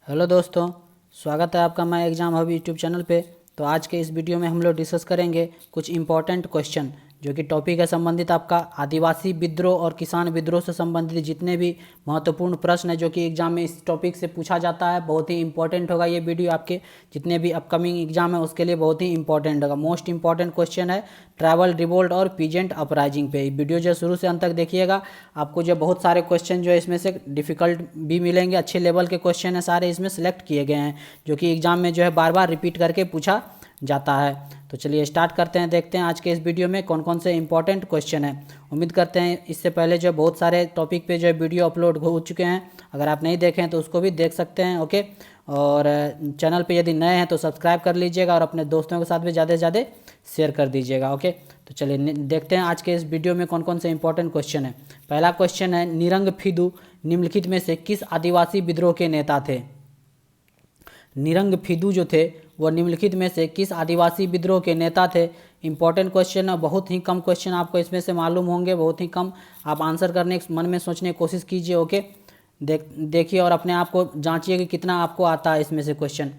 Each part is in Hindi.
हेलो दोस्तों, स्वागत है आपका मैं एग्ज़ाम हब यूट्यूब चैनल पे। तो आज के इस वीडियो में हम लोग डिस्कस करेंगे कुछ इंपॉर्टेंट क्वेश्चन जो कि टॉपिक है संबंधित आपका आदिवासी विद्रोह और किसान विद्रोह से संबंधित जितने भी महत्वपूर्ण प्रश्न है जो कि एग्जाम में इस टॉपिक से पूछा जाता है। बहुत ही इंपॉर्टेंट होगा ये वीडियो, आपके जितने भी अपकमिंग एग्जाम है उसके लिए बहुत ही इंपॉर्टेंट होगा। मोस्ट इंपॉर्टेंट क्वेश्चन है ट्रैवल रिवोल्ट और पीजेंट अपराइजिंग पे। वीडियो जो शुरू से अंत तक देखिएगा, आपको जो बहुत सारे क्वेश्चन जो है इसमें से डिफिकल्ट भी मिलेंगे, अच्छे लेवल के क्वेश्चन है सारे इसमें सेलेक्ट किए गए हैं जो कि एग्जाम में जो है बार बार रिपीट करके पूछा जाता है। तो चलिए स्टार्ट करते हैं, देखते हैं आज के इस वीडियो में कौन कौन से इंपॉर्टेंट क्वेश्चन हैं। उम्मीद करते हैं इससे पहले जो बहुत सारे टॉपिक पे जो है वीडियो अपलोड हो चुके हैं, अगर आप नहीं देखें तो उसको भी देख सकते हैं। ओके, और चैनल पे यदि नए हैं तो सब्सक्राइब कर लीजिएगा और अपने दोस्तों के साथ भी ज़्यादा से ज़्यादा शेयर कर दीजिएगा। ओके, तो चलिए देखते हैं आज के इस वीडियो में कौन कौन से इंपॉर्टेंट क्वेश्चन है। पहला क्वेश्चन है, निरंग फिदू निम्नलिखित में से किस आदिवासी विद्रोह के नेता थे? निरंग फिदू जो थे वो निम्नलिखित में से किस आदिवासी विद्रोह के नेता थे? इंपॉर्टेंट क्वेश्चन है, बहुत ही कम क्वेश्चन आपको इसमें से मालूम होंगे, बहुत ही कम। आप आंसर करने मन में सोचने की कोशिश कीजिए। ओके, देखिए और अपने आप को जांचिए कि कितना आपको आता है इसमें से क्वेश्चन।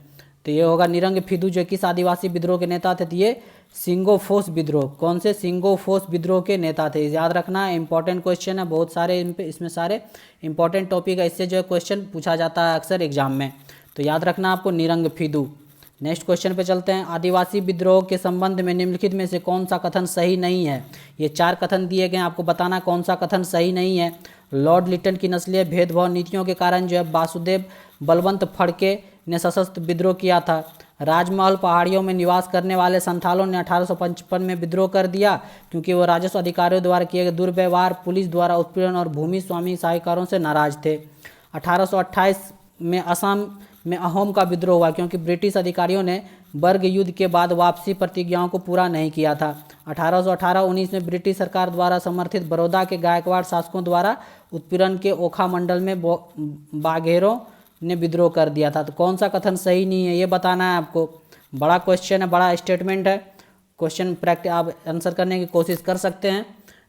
तो ये होगा निरंग फिदू जो किस आदिवासी विद्रोह के नेता थे? तो ये सिंगोफोस विद्रोह। कौन से? सिंगोफोस विद्रोह के नेता थे। याद रखना है, इंपॉर्टेंट क्वेश्चन है, बहुत सारे इसमें सारे इंपॉर्टेंट टॉपिक है, इससे जो है क्वेश्चन पूछा जाता है अक्सर एग्जाम में। तो याद रखना आपको निरंग फिदू। नेक्स्ट क्वेश्चन पे चलते हैं, आदिवासी विद्रोह के संबंध में निम्नलिखित में से कौन सा कथन सही नहीं है? ये 4 कथन दिए गए हैं, आपको बताना कौन सा कथन सही नहीं है। लॉर्ड लिटन की नस्लीय भेदभाव नीतियों के कारण जो है वासुदेव बलवंत फड़के ने सशस्त्र विद्रोह किया था। राजमहल पहाड़ियों में निवास करने वाले संथालों ने 1855 में विद्रोह कर दिया क्योंकि वो राजस्व अधिकारियों द्वारा किए गए दुर्व्यवहार, पुलिस द्वारा उत्पीड़न और भूमि स्वामी साहूकारों से नाराज थे। 1828 में असम में अहोम का विद्रोह हुआ क्योंकि ब्रिटिश अधिकारियों ने बर्ग युद्ध के बाद वापसी प्रतिज्ञाओं को पूरा नहीं किया था। 1818-19 में ब्रिटिश सरकार द्वारा समर्थित बड़ौदा के गायकवाड़ शासकों द्वारा उत्पीड़न के ओखा मंडल में बाघेरों ने विद्रोह कर दिया था। तो कौन सा कथन सही नहीं है ये बताना है आपको। बड़ा क्वेश्चन है, बड़ा स्टेटमेंट है, क्वेश्चन प्रैक्टिस आप आंसर करने की कोशिश कर सकते हैं।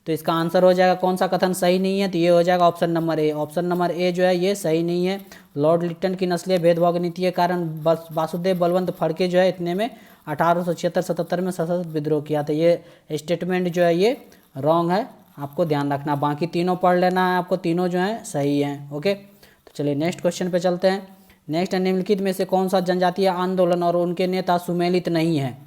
तो इसका आंसर हो जाएगा कौन सा कथन सही नहीं है? तो ये हो जाएगा option number A. Option number A जो है ये सही नहीं है। लॉर्ड लिटन की नस्लीय भेदभाव की नीति के कारण वासुदेव बलवंत फड़के जो है इतने में 1876-77 में सशस्त्र विद्रोह किया था। ये स्टेटमेंट जो है ये रॉन्ग है, आपको ध्यान रखना। बाकी तीनों पढ़ लेना है आपको, तीनों जो है सही हैं। ओके, तो चलिए नेक्स्ट क्वेश्चन पे चलते हैं। नेक्स्ट है, निम्नलिखित में से कौन सा जनजातीय आंदोलन और उनके नेता सुमेलित नहीं है?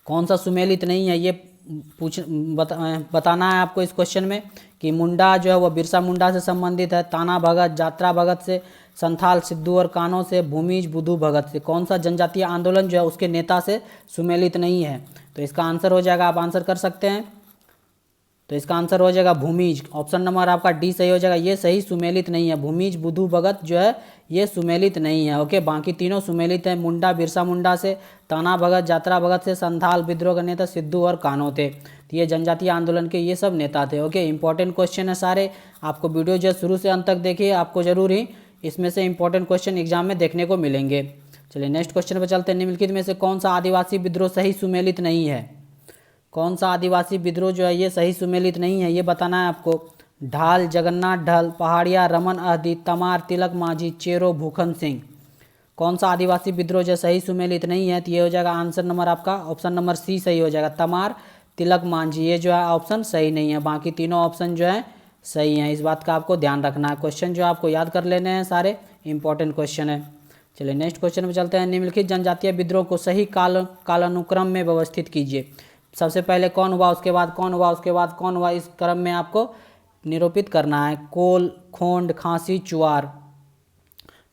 कौन सा सुमेलित नहीं है ये बताना है आपको इस क्वेश्चन में। कि मुंडा जो है वो बिरसा मुंडा से संबंधित है, ताना भगत, जात्रा भगत से, संथाल सिद्धू और कानो से, भूमिज बुधू भगत से। कौन सा जनजातीय आंदोलन जो है उसके नेता से सुमेलित नहीं है? तो इसका आंसर हो जाएगा, आप आंसर कर सकते हैं। तो इसका आंसर हो जाएगा भूमिज। ऑप्शन नंबर आपका डी सही हो जाएगा, ये सही सुमेलित नहीं है। भूमिज बुधू भगत जो है ये सुमेलित नहीं है। ओके, बाकी तीनों सुमेलित हैं। मुंडा बिरसा मुंडा से, ताना भगत जात्रा भगत से, संथाल विद्रोह के नेता सिद्धू और कानो थे। तो ये जनजातीय आंदोलन के ये सब नेता थे। ओके, इंपॉर्टेंट क्वेश्चन है सारे, आपको वीडियो जो शुरू से अंत तक देखिए, आपको जरूर ही इसमें से इंपॉर्टेंट क्वेश्चन एग्जाम में देखने को मिलेंगे। चलिए नेक्स्ट क्वेश्चन पर चलते हैं, निम्नलिखित में से कौन सा आदिवासी विद्रोह सही सुमेलित नहीं है? कौन सा आदिवासी विद्रोह जो है ये सही सुमेलित नहीं है ये बताना है आपको। ढाल, जगन्नाथ ढल, पहाड़िया, रमन अहदी, तमार, तिलक माझी, चेरो, भूखन सिंह। कौन सा आदिवासी विद्रोह जो सही सुमेलित नहीं है? तो ये हो जाएगा आंसर नंबर आपका ऑप्शन नंबर सी सही हो जाएगा। तमार, तिलक मांझी ये जो है ऑप्शन सही नहीं है। बाकी तीनों ऑप्शन जो है सही हैं, इस बात का आपको ध्यान रखना है। क्वेश्चन जो आपको याद कर लेने हैं, सारे इंपॉर्टेंट क्वेश्चन है। चलिए नेक्स्ट क्वेश्चन में चलते हैं, निम्नलिखित जनजातीय विद्रोह को सही कालानुक्रम में व्यवस्थित कीजिए। सबसे पहले कौन हुआ, उसके बाद कौन हुआ, उसके बाद कौन हुआ, इस क्रम में आपको निरूपित करना है। कोल, खोंड, खांसी, चुआर।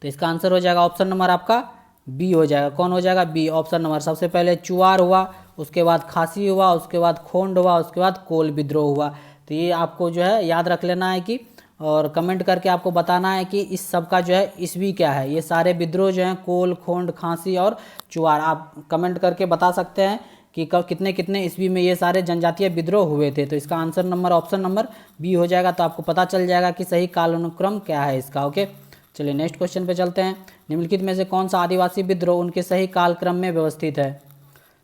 तो इसका आंसर हो जाएगा ऑप्शन नंबर आपका बी हो जाएगा। कौन हो जाएगा? B, option number. सबसे पहले चुआर हुआ, उसके बाद खांसी हुआ, उसके बाद खोंड हुआ, उसके बाद कोल विद्रोह हुआ। तो ये आपको जो है याद रख लेना है कि, और कमेंट करके आपको बताना है कि इस सब का जो है ईस्वी क्या है। ये सारे विद्रोह जो हैं कोल, खोंड, खांसी और चुआर, आप कमेंट करके बता सकते हैं कि कब कितने कितने ईस्वी में ये सारे जनजातीय विद्रोह हुए थे। तो इसका answer number option number B हो जाएगा। तो आपको पता चल जाएगा कि सही कालानुक्रम क्या है इसका। ओके, चलिए नेक्स्ट क्वेश्चन पे चलते हैं, निम्नलिखित में से कौन सा आदिवासी विद्रोह उनके सही कालक्रम में व्यवस्थित है?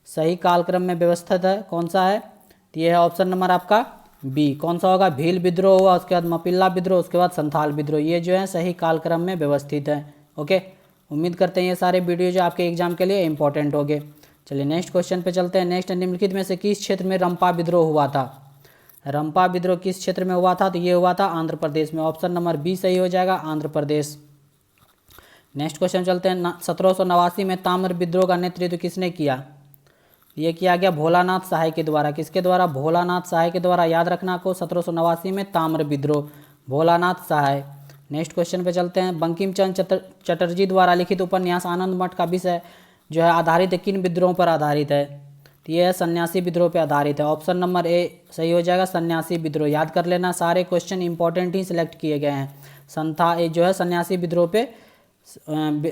सही कालक्रम में व्यवस्थित है कौन सा है? तो ये है ऑप्शन नंबर आपका बी। कौन सा होगा? भील विद्रोह हुआ, उसके बाद मपिल्ला विद्रोह, उसके बाद संथाल विद्रोह, ये जो है सही कालक्रम में व्यवस्थित है। ओके, उम्मीद करते हैं ये सारे वीडियो जो आपके एग्जाम के लिए इंपॉर्टेंट होंगे। चलिए नेक्स्ट क्वेश्चन पे चलते हैं। नेक्स्ट, निम्नलिखित में से किस क्षेत्र में रंपा विद्रोह हुआ था? रंपा विद्रोह किस क्षेत्र में हुआ था? तो ये हुआ था आंध्र प्रदेश में। ऑप्शन नंबर बी सही हो जाएगा, आंध्र प्रदेश। नेक्स्ट क्वेश्चन चलते हैं। 1789 में ताम्र विद्रोह का नेतृत्व किसने किया? ये किया गया भोलानाथ सहाय के द्वारा। किसके द्वारा? भोलानाथ सहाय के द्वारा। याद रखना आपको, 1789 में ताम्र विद्रोह, भोलानाथ सहाय। नेक्स्ट क्वेश्चन पे चलते हैं। बंकिम चंद्र चटर्जी द्वारा लिखित उपन्यास आनंद मठ का विषय जो है आधारित है किन विद्रोहों पर आधारित है? तो ये है सन्यासी विद्रोह पर आधारित है। ऑप्शन नंबर ए सही हो जाएगा, सन्यासी विद्रोह। याद कर लेना, सारे क्वेश्चन इंपॉर्टेंट ही सिलेक्ट किए गए हैं। ये जो है सन्यासी विद्रोह पे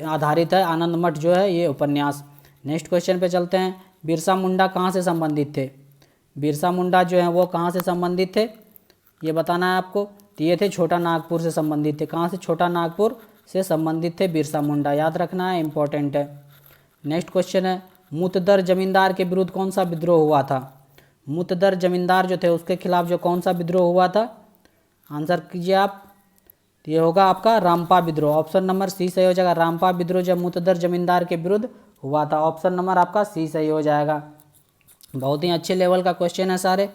आधारित है आनंद मठ जो है ये उपन्यास। नेक्स्ट क्वेश्चन पे चलते हैं। बिरसा मुंडा कहाँ से संबंधित थे? बिरसा मुंडा जो है वो कहाँ से संबंधित थे ये बताना है आपको। तो ये थे छोटा नागपुर से संबंधित थे। कहाँ से? छोटा नागपुर से संबंधित थे बिरसा मुंडा। याद रखना है, इंपॉर्टेंट है। नेक्स्ट क्वेश्चन है। मुतदर जमींदार के विरुद्ध कौन सा विद्रोह हुआ था? मुतदर जमींदार जो थे उसके खिलाफ जो कौन सा विद्रोह हुआ था? आंसर कीजिए आप। ये होगा आपका रामपा विद्रोह। ऑप्शन नंबर सी सही हो जाएगा। रामपा विद्रोह जब मुतदर जमींदार के विरुद्ध हुआ था। ऑप्शन नंबर आपका सी सही हो जाएगा। बहुत ही अच्छे लेवल का क्वेश्चन है सारे।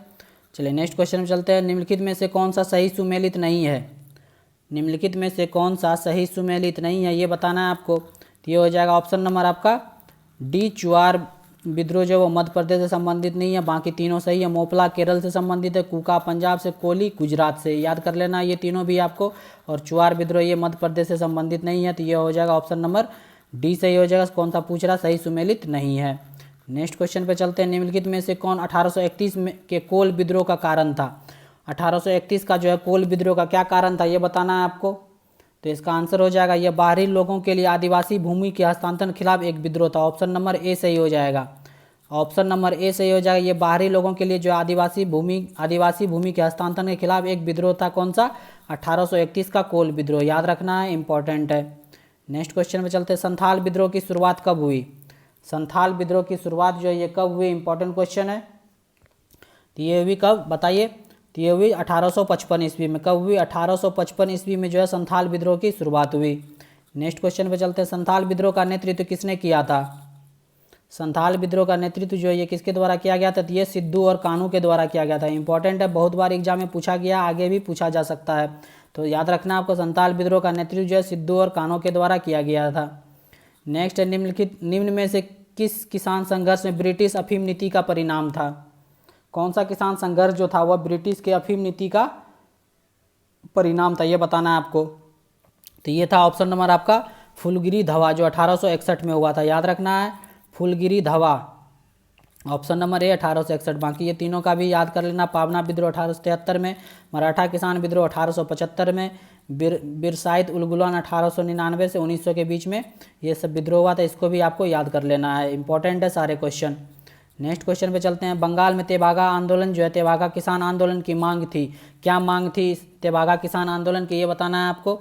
चलिए नेक्स्ट क्वेश्चन में चलते हैं। निम्नलिखित में से कौन सा सही सुमेलित नहीं है? निम्नलिखित में से कौन सा सही सुमेलित नहीं है ये बताना है आपको। तो ये हो जाएगा ऑप्शन नंबर आपका डी, चुआर विद्रोह जो वो मध्य प्रदेश से संबंधित नहीं है, बाकी तीनों सही है। मोपला केरल से संबंधित है, कूका पंजाब से, कोली गुजरात से। याद कर लेना ये तीनों भी आपको। और चुआर विद्रोह ये मध्य प्रदेश से संबंधित नहीं है। तो ये हो जाएगा ऑप्शन नंबर डी सही हो जाएगा। कौन सा पूछ रहा? सही सुमेलित नहीं है। नेक्स्ट क्वेश्चन पे चलते हैं। निम्नलिखित में से कौन 1831 में के कोल विद्रोह का कारण था? 1831 का जो है कोल विद्रोह का क्या कारण था ये बताना है आपको। तो इसका आंसर हो जाएगा ये बाहरी लोगों के लिए आदिवासी भूमि के हस्तांतरण खिलाफ एक विद्रोह था। ऑप्शन नंबर ए सही हो जाएगा। ऑप्शन नंबर ए सही हो जाएगा। ये बाहरी लोगों के लिए जो आदिवासी भूमि के हस्तांतरण के खिलाफ एक विद्रोह था। कौन सा? 1831 का कोल विद्रोह। याद रखना है, इंपॉर्टेंट है। नेक्स्ट क्वेश्चन में चलते हैं। संथाल विद्रोह की शुरुआत कब हुई? संथाल विद्रोह की शुरुआत जो है ये कब हुई? इंपॉर्टेंट क्वेश्चन है। तो ये हुई कब बताइए? तो ये हुई 1855 ईस्वी में। कब हुई? 1855 ईस्वी में जो है संथाल विद्रोह की शुरुआत हुई। नेक्स्ट क्वेश्चन पे चलते हैं। संथाल विद्रोह का नेतृत्व किसने किया था? संथाल विद्रोह का नेतृत्व जो है ये किसके द्वारा किया गया था? तो ये सिद्धू और कान्हू के द्वारा किया गया था। इंपॉर्टेंट है, बहुत बार एग्जाम में पूछा गया, आगे भी पूछा जा सकता है। तो याद रखना आपको, संथाल विद्रोह का नेतृत्व जो है सिद्धू और कान्हू के द्वारा किया गया था। नेक्स्ट है। निम्न में से किस किसान संघर्ष में ब्रिटिश अफीम नीति का परिणाम था? कौन सा किसान संघर्ष जो था वह ब्रिटिश के अफीम नीति का परिणाम था ये बताना है आपको। तो ये था ऑप्शन नंबर आपका फुलगिरी धवा जो 1861 में हुआ था। याद रखना है, फुलगिरी धवा। Option number A 1861। बाकी ये तीनों का भी याद कर लेना। पावना विद्रोह 1873 में, मराठा किसान विद्रोह 1875 में, बिरसाइत उलगुलान 1899 से 1900 के बीच में ये सब विद्रोह हुआ था। इसको भी आपको याद कर लेना है, इंपॉर्टेंट है सारे क्वेश्चन। नेक्स्ट क्वेश्चन पे चलते हैं। बंगाल में तेभागा आंदोलन जो है, तेभागा किसान आंदोलन की मांग थी। क्या मांग थी इस तेभागा किसान आंदोलन की ये बताना है आपको।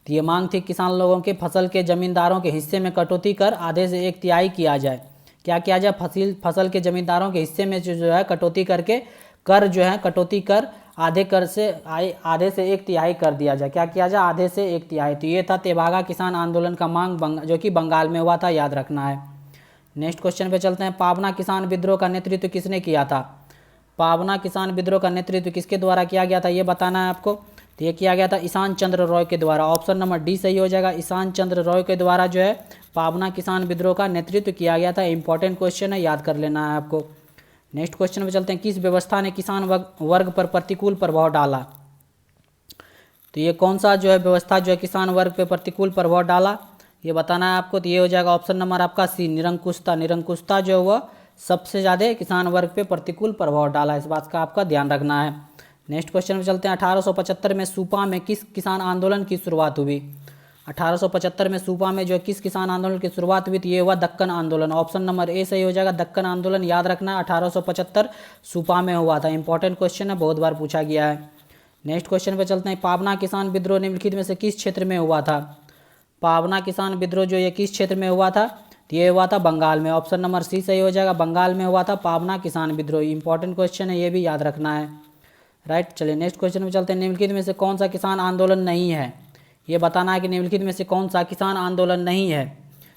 तो ये मांग थी किसान लोगों के फसल के जमींदारों के हिस्से में कटौती कर आधे से एक तिहाई किया जाए। क्या किया जाए? फसल के जमींदारों के हिस्से में जो है कटौती करके कर जो है कटौती कर आधे से एक तिहाई कर दिया जाए। क्या किया जाए? आधे से एक तिहाई। तो ये था तेभागा किसान आंदोलन का मांग जो कि बंगाल में हुआ था। याद रखना है। नेक्स्ट क्वेश्चन पे चलते हैं। पावना किसान विद्रोह का नेतृत्व किसने किया था? पावना किसान विद्रोह का नेतृत्व किसके द्वारा किया गया था ये बताना है आपको। तो ये किया गया था ईशान चंद्र रॉय के द्वारा। ऑप्शन नंबर डी सही हो जाएगा। ईशान चंद्र रॉय के द्वारा जो है पावना किसान विद्रोह का नेतृत्व किया गया था। इंपॉर्टेंट क्वेश्चन है, याद कर लेना है आपको। नेक्स्ट क्वेश्चन पे चलते हैं। किस व्यवस्था ने किसान वर्ग पर प्रतिकूल प्रभाव डाला? तो ये कौन सा जो है व्यवस्था जो है किसान वर्ग पर प्रतिकूल प्रभाव डाला ये बताना है आपको। तो ये हो जाएगा ऑप्शन नंबर आपका सी, निरंकुशता। निरंकुशता जो है वह सबसे ज़्यादा किसान वर्ग पे प्रतिकूल प्रभाव डाला। इस बात का आपका ध्यान रखना है। नेक्स्ट क्वेश्चन में चलते हैं। 1875 में सूपा में किस किसान आंदोलन की शुरुआत हुई? 1875 में सूपा में जो किस किसान आंदोलन की शुरुआत हुई? तो ये हुआ दक्कन आंदोलन। ऑप्शन नंबर ए सही हो जाएगा। दक्कन आंदोलन याद रखना 1875 सूपा में हुआ था। इंपॉर्टेंट क्वेश्चन है, बहुत बार पूछा गया है। नेक्स्ट क्वेश्चन पे चलते हैं। पावना किसान विद्रोह निम्नलिखित में से किस क्षेत्र में हुआ था? पावना किसान विद्रोह जो ये किस क्षेत्र में हुआ था? तो ये हुआ था बंगाल में। ऑप्शन नंबर सी सही हो जाएगा। बंगाल में हुआ था पावना किसान विद्रोह। इंपॉर्टेंट क्वेश्चन है, ये भी याद रखना है। राइट, चलिए नेक्स्ट क्वेश्चन में चलते हैं। निम्नलिखित में से कौन सा किसान आंदोलन नहीं है ये बताना है कि निम्नलिखित में से कौन सा किसान आंदोलन नहीं है।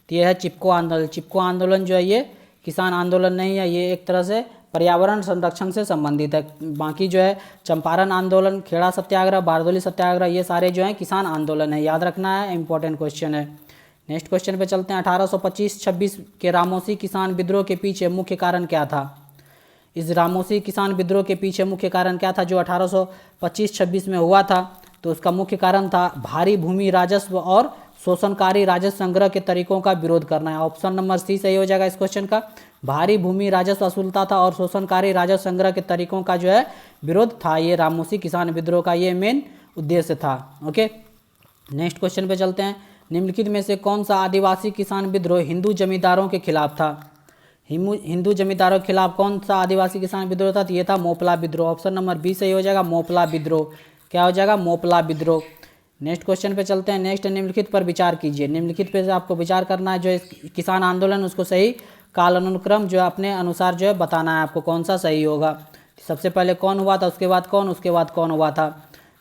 तो ये है चिपको आंदोलन। चिपको आंदोलन जो है ये किसान आंदोलन नहीं है, ये एक तरह से पर्यावरण संरक्षण से संबंधित है। बाकी जो है चंपारण आंदोलन, खेड़ा सत्याग्रह, बारदोली सत्याग्रह, ये सारे जो हैं किसान आंदोलन है, याद रखना है, इंपॉर्टेंट क्वेश्चन है। नेक्स्ट क्वेश्चन पे चलते हैं। 1825-26 के रामोसी किसान विद्रोह के पीछे मुख्य कारण क्या था? इस रामोसी किसान विद्रोह के पीछे मुख्य कारण क्या था जो 1825-26 में हुआ था? तो उसका मुख्य कारण था भारी भूमि राजस्व और शोषणकारी राजस्व संग्रह के तरीकों का विरोध करना है। ऑप्शन नंबर सी सही हो जाएगा इस क्वेश्चन का। भारी भूमि राजस्व वसूलता था और शोषणकारी राजस्व संग्रह के तरीकों का जो है विरोध था। ये रामोसी किसान विद्रोह का ये मेन उद्देश्य था। ओके, नेक्स्ट क्वेश्चन पे चलते हैं। निम्नलिखित में से कौन सा आदिवासी किसान विद्रोह हिंदू जमींदारों के खिलाफ था? हिंदू जमींदारों के खिलाफ कौन सा आदिवासी किसान विद्रोह था? तो ये था मोपला विद्रोह। ऑप्शन नंबर बी सही हो जाएगा, मोपला विद्रोह। क्या हो जाएगा? मोपला विद्रोह। नेक्स्ट क्वेश्चन पे चलते हैं। नेक्स्ट, निम्नलिखित पर विचार कीजिए। निम्नलिखित पे आपको विचार करना है, जो किसान आंदोलन उसको सही कालानुक्रम जो है अपने अनुसार जो है बताना है आपको कौन सा सही होगा। सबसे पहले कौन हुआ था, उसके बाद कौन, उसके बाद कौन हुआ था?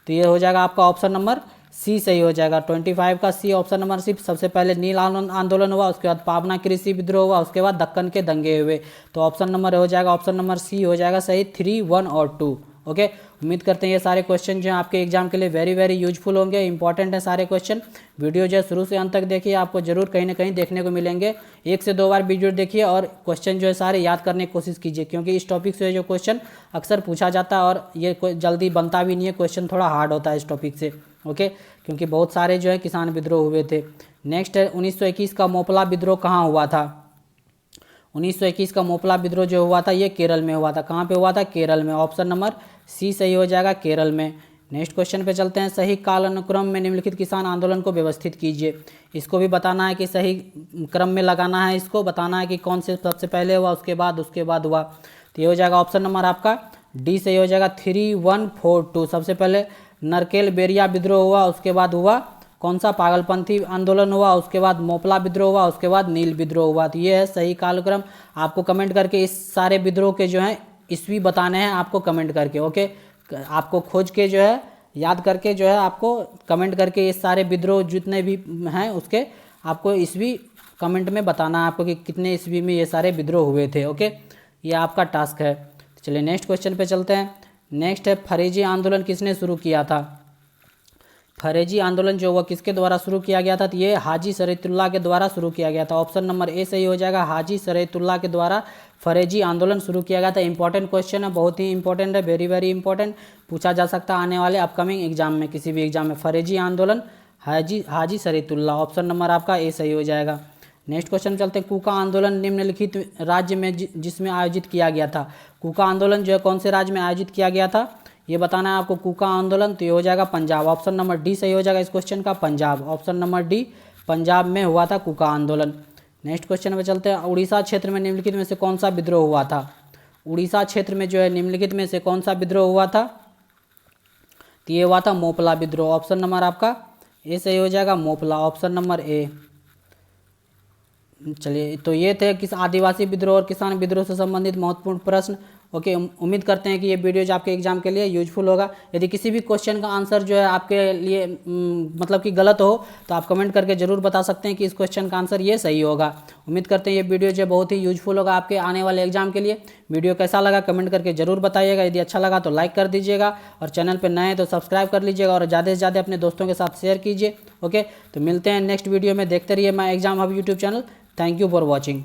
तो ये हो जाएगा आपका ऑप्शन नंबर सी सही हो जाएगा। 25 का सी, ऑप्शन नंबर सी। सबसे पहले नील आंदोलन हुआ, उसके बाद पावना कृषि विद्रोह हुआ, उसके बाद दक्कन के दंगे हुए। तो ऑप्शन नंबर हो जाएगा, ऑप्शन नंबर सी हो जाएगा सही, 3, 1 और 2। ओके, उम्मीद करते हैं ये सारे क्वेश्चन जो हैं आपके एग्जाम के लिए वेरी वेरी यूजफुल होंगे, इंपॉर्टेंट है सारे क्वेश्चन। वीडियो जो है शुरू से अंत तक देखिए, आपको जरूर कहीं ना कहीं देखने को मिलेंगे। 1 से 2 बार वीडियो देखिए और क्वेश्चन जो है सारे याद करने की कोशिश कीजिए, क्योंकि इस टॉपिक से जो क्वेश्चन अक्सर पूछा जाता है और ये जल्दी बनता भी नहीं है, क्वेश्चन थोड़ा हार्ड होता है इस टॉपिक से। ओके, क्योंकि बहुत सारे जो है किसान विद्रोह हुए थे। नेक्स्ट है 1921 का मोपला विद्रोह कहाँ हुआ था? 1921 का मोपला विद्रोह जो हुआ था ये केरल में हुआ था। कहाँ पे हुआ था? केरल में। ऑप्शन नंबर सी सही हो जाएगा, केरल में। नेक्स्ट क्वेश्चन पे चलते हैं। सही कालानुक्रम में निम्नलिखित किसान आंदोलन को व्यवस्थित कीजिए। इसको भी बताना है कि सही क्रम में लगाना है, इसको बताना है कि कौन से सबसे पहले हुआ, उसके बाद हुआ। तो ये हो जाएगा ऑप्शन नंबर आपका डी सही हो जाएगा, 3, 1, 4, 2। सबसे पहले नरकेल बेरिया विद्रोह हुआ, उसके बाद हुआ कौन सा? पागलपंथी आंदोलन हुआ, उसके बाद मोपला विद्रोह हुआ, उसके बाद नील विद्रोह हुआ। तो ये है सही कालक्रम। आपको कमेंट करके इस सारे विद्रोह के जो हैं ईस्वी बताने हैं आपको कमेंट करके। ओके, आपको खोज के जो है याद करके जो है आपको कमेंट करके इस सारे विद्रोह जितने भी हैं उसके आपको ईस्वी कमेंट में बताना है आपको कि कितने ईस्वी में ये सारे विद्रोह हुए थे। ओके, ये आपका टास्क है। चलिए नेक्स्ट क्वेश्चन पे चलते हैं। नेक्स्ट है फरेजी आंदोलन किसने शुरू किया था? फरेजी आंदोलन जो हुआ किसके द्वारा शुरू किया गया था? तो ये हाजी शरीयतुल्लाह के द्वारा शुरू किया गया था। ऑप्शन नंबर ए सही हो जाएगा, हाजी शरीयतुल्लाह के द्वारा फरेजी आंदोलन शुरू किया गया था। इंपॉर्टेंट क्वेश्चन है, बहुत ही इंपॉर्टेंट है, वेरी वेरी इंपॉर्टेंट, पूछा जा सकता है आने वाले अपकमिंग एग्जाम में, किसी भी एग्जाम में। फरेजी आंदोलन हाजी शरीयतुल्लाह, ऑप्शन नंबर आपका ए सही हो जाएगा। नेक्स्ट क्वेश्चन चलते हैं। कूका आंदोलन निम्नलिखित राज्य में जिसमें आयोजित किया गया था? कूका आंदोलन जो है कौन से राज्य में आयोजित किया गया था ये बताना है आपको। कूका आंदोलन तो ये हो जाएगा पंजाब। ऑप्शन नंबर डी सही हो जाएगा इस क्वेश्चन का, Punjab. Option number D, Punjab में हुआ था कूका आंदोलन। नेक्स्ट क्वेश्चन पे चलते हैं। उड़ीसा क्षेत्र में निम्नलिखित में से कौन सा विद्रोह हुआ था? उड़ीसा क्षेत्र में जो है निम्नलिखित में से कौन सा विद्रोह हुआ था? तो ये हुआ था मोपला विद्रोह। ऑप्शन नंबर आपका ए सही हो जाएगा, मोपला। Option number A. चलिए, तो ये थे किस आदिवासी विद्रोह और किसान विद्रोह से संबंधित महत्वपूर्ण प्रश्न। ओके, उम्मीद करते हैं कि ये वीडियो जो आपके एग्जाम के लिए यूजफुल होगा। यदि किसी भी क्वेश्चन का आंसर जो है आपके लिए मतलब कि गलत हो तो आप कमेंट करके जरूर बता सकते हैं कि इस क्वेश्चन का आंसर ये सही होगा। उम्मीद करते हैं ये वीडियो जो बहुत ही यूजफुल होगा आपके आने वाले एग्जाम के लिए। वीडियो कैसा लगा कमेंट करके जरूर बताइएगा। यदि अच्छा लगा तो लाइक कर दीजिएगा और चैनल पर नए हैं तो सब्सक्राइब कर लीजिएगा और ज़्यादा से ज़्यादा अपने दोस्तों के साथ शेयर कीजिए। ओके, तो मिलते हैं नेक्स्ट वीडियो में। देखते रहिए my exam hub YouTube channel. Thank you for watching.